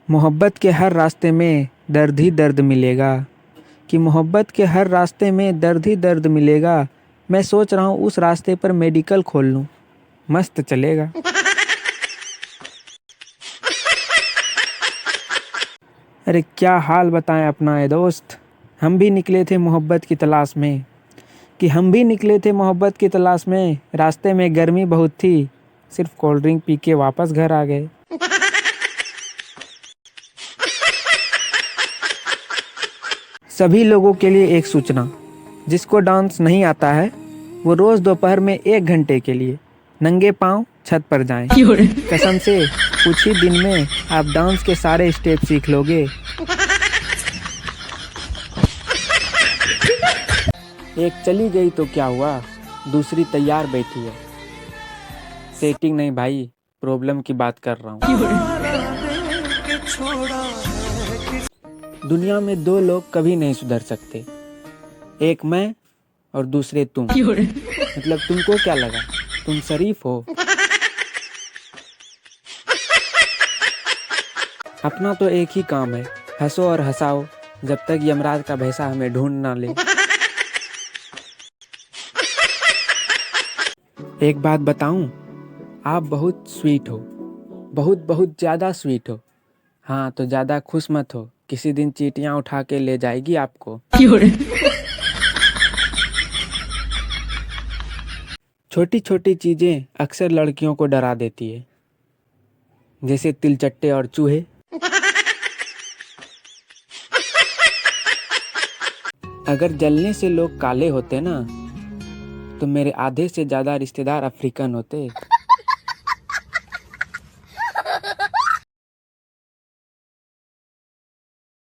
मोहब्बत के हर रास्ते में दर्द ही दर्द मिलेगा कि मोहब्बत के हर रास्ते में दर्द ही दर्द मिलेगा। मैं सोच रहा हूँ उस रास्ते पर मेडिकल खोल लूँ, मस्त चलेगा। अरे क्या हाल बताएं अपना ए दोस्त। हम भी निकले थे मोहब्बत की तलाश में रास्ते में गर्मी बहुत थी, सिर्फ कोल्ड ड्रिंक पी के वापस घर आ गए। सभी लोगों के लिए एक सूचना, जिसको डांस नहीं आता है वो रोज दोपहर में 1 घंटे के लिए नंगे पांव छत पर जाएं। कसम से कुछ ही दिन में आप डांस के सारे स्टेप सीख लोगे। एक चली गई तो क्या हुआ, दूसरी तैयार बैठी है। सेटिंग नहीं भाई, प्रॉब्लम की बात कर रहा हूँ। दुनिया में 2 लोग कभी नहीं सुधर सकते, एक मैं और दूसरे तुम। मतलब तुमको क्या लगा तुम शरीफ हो? अपना तो एक ही काम है, हंसो और हंसाओ जब तक यमराज का भैंसा हमें ढूंढ ना ले। एक बात बताऊं, आप बहुत स्वीट हो, बहुत बहुत ज्यादा स्वीट हो। हाँ तो ज्यादा खुश मत हो, किसी दिन चींटियां उठा के ले जाएगी आपको। छोटी छोटी चीजें अक्सर लड़कियों को डरा देती है, जैसे तिलचट्टे और चूहे। अगर जलने से लोग काले होते ना, तो मेरे आधे से ज्यादा रिश्तेदार अफ्रीकन होते।